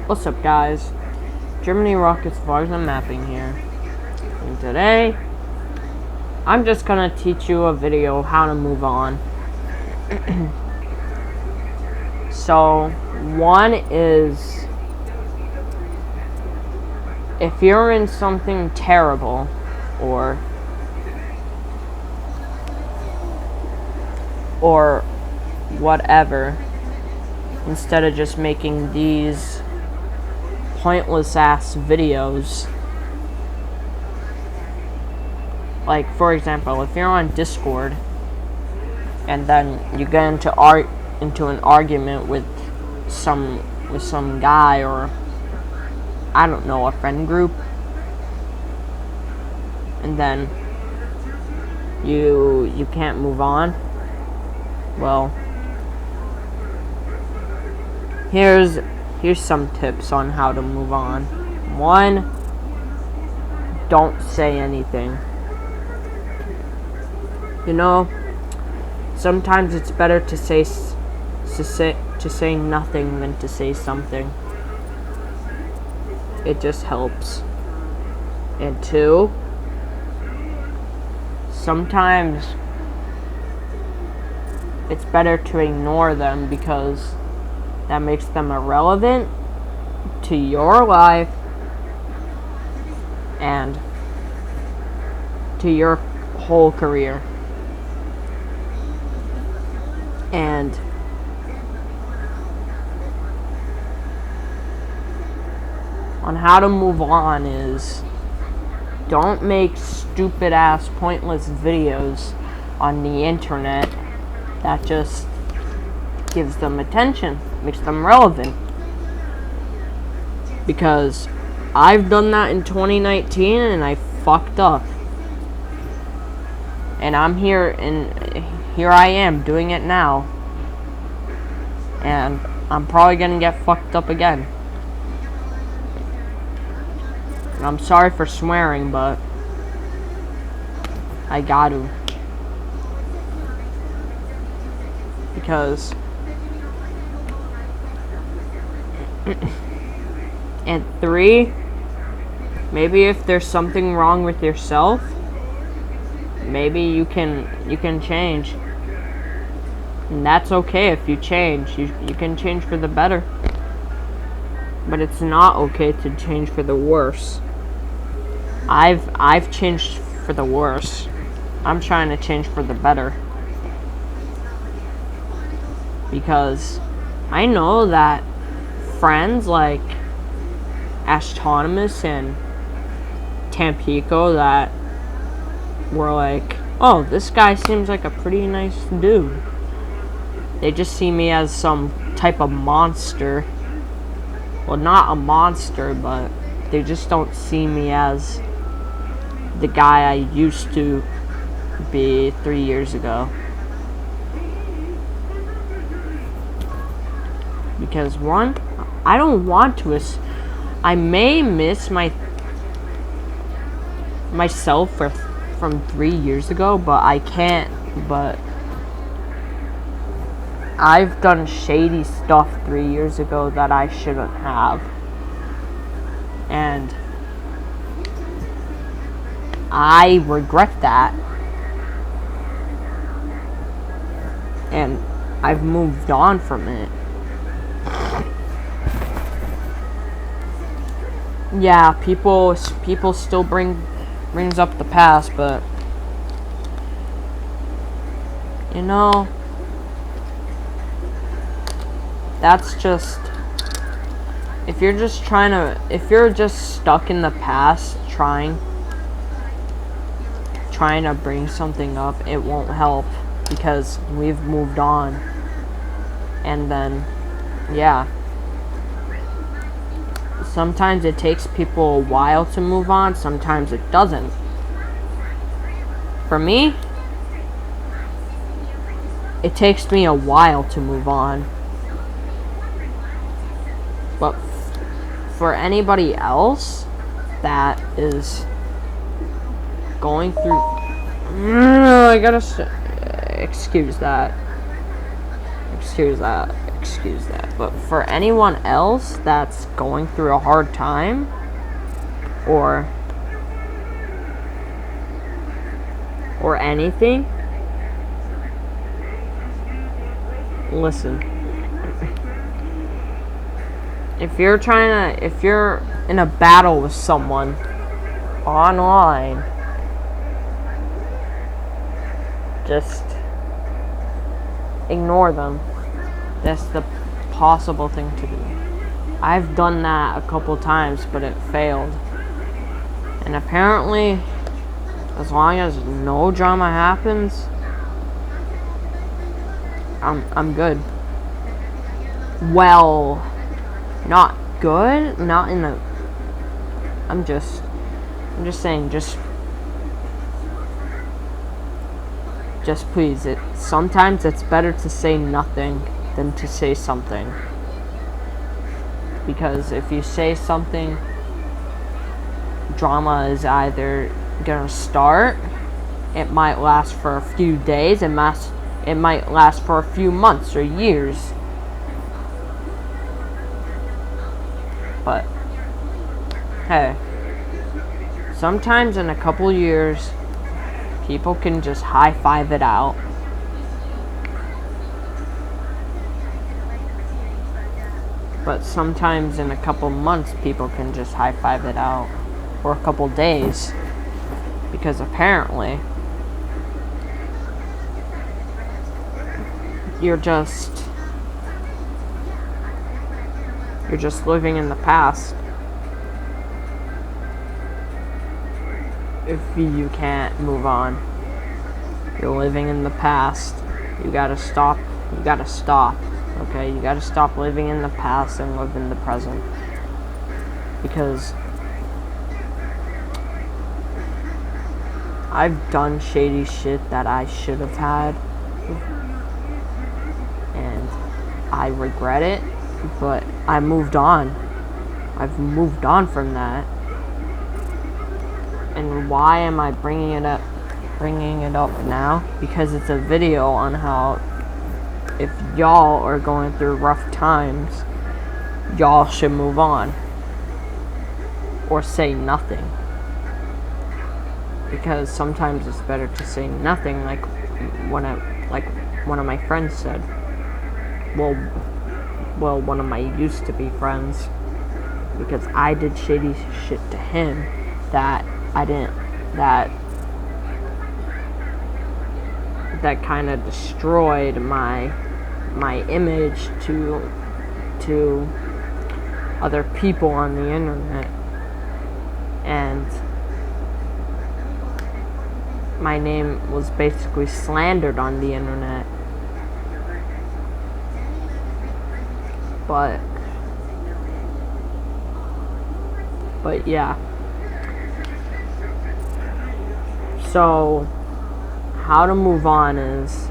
What's up, guys? Germany Rockets Vlogs and Mapping here. And today, I'm just gonna teach you a video how to move on. So, one is, if you're in something terrible, or whatever, instead of just making these pointless ass videos. Like, for example, if you're on Discord and then you get into an argument with some guy, or I don't know, a friend group, and then you can't move on. Well, here's some tips on how to move on. One, don't say anything. You know, sometimes it's better to say nothing than to say something. It just helps. And two, sometimes it's better to ignore them, because that makes them irrelevant to your life and to your whole career. And on how to move on is, don't make stupid ass pointless videos on the internet that just gives them attention, makes them relevant. Because I've done that in 2019 and I fucked up. And I'm here, and here I am doing it now. And I'm probably gonna get fucked up again. And I'm sorry for swearing, but I got to. Because and three, maybe if there's something wrong with yourself, maybe you can change. And that's okay if you change. You can change for the better. But it's not okay to change for the worse. I've changed for the worse. I'm trying to change for the better. Because I know that friends like Astronomus and Tampico that were like, oh, this guy seems like a pretty nice dude. They just see me as some type of monster. Well, not a monster, but they just don't see me as the guy I used to be 3 years ago. Because one, I don't want to. I may miss myself from 3 years ago, but I can't. But I've done shady stuff 3 years ago that I shouldn't have. And I regret that. And I've moved on from it. Yeah, people still brings up the past, but you know, that's just, if you're just stuck in the past trying to bring something up, it won't help, because we've moved on. And then, yeah, sometimes it takes people a while to move on, sometimes it doesn't. For me, it takes me a while to move on. But for anybody else that is going through, I gotta excuse that. excuse that. But for anyone else that's going through a hard time, or anything, listen. If you're in a battle with someone online, just ignore them. That's the possible thing to do. I've done that a couple times, but it failed. And apparently, as long as no drama happens, I'm good. Well, not good, not in a. I'm just saying, just please. Sometimes it's better to say nothing than to say something. Because if you say something, drama is either gonna start, it might last for a few days, it might last for a few months or years. But hey, sometimes in a couple years, people can just high-five it out. But sometimes in a couple months, people can just high-five it out. Or a couple days. Because apparently, you're just living in the past. If you can't move on, you're living in the past. You gotta stop. Okay, you gotta stop living in the past and live in the present. Because I've done shady shit that I should have had, and I regret it, but I moved on. I've moved on from that. And why am I bringing it up now? Because it's a video on how if y'all are going through rough times, y'all should move on or say nothing. Because sometimes it's better to say nothing, like one of my friends said. Well, one of my used to be friends, because I did shady shit to him that kind of destroyed my image to other people on the internet, and my name was basically slandered on the internet. But yeah. So how to move on is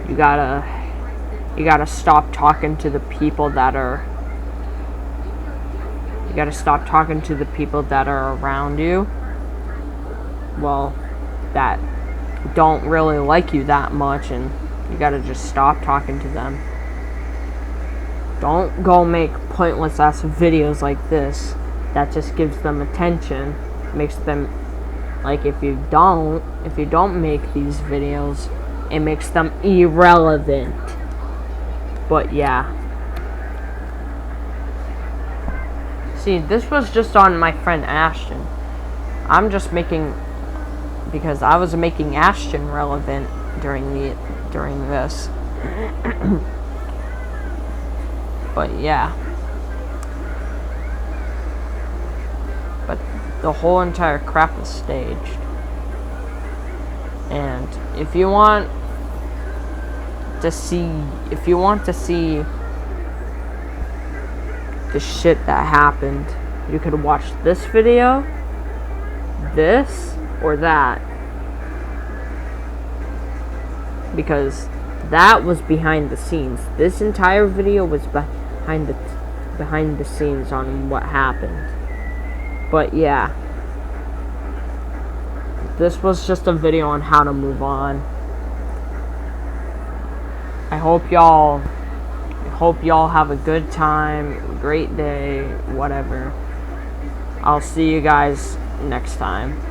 you gotta stop talking to the people that are around you, well, that don't really like you that much, and you gotta just stop talking to them. Don't go make pointless ass videos like this that just gives them attention, makes them, like, if you don't make these videos, it makes them irrelevant. But yeah. See, this was just on my friend Ashton. I'm just making, because I was making Ashton relevant during this. But yeah. But the whole entire crap is staged. And if you want to see the shit that happened, you could watch this video, this, or that. Because that was behind the scenes. This entire video was behind the scenes on what happened. But yeah. This was just a video on how to move on. I hope y'all hope y'all have a good time, great day, whatever. I'll see you guys next time.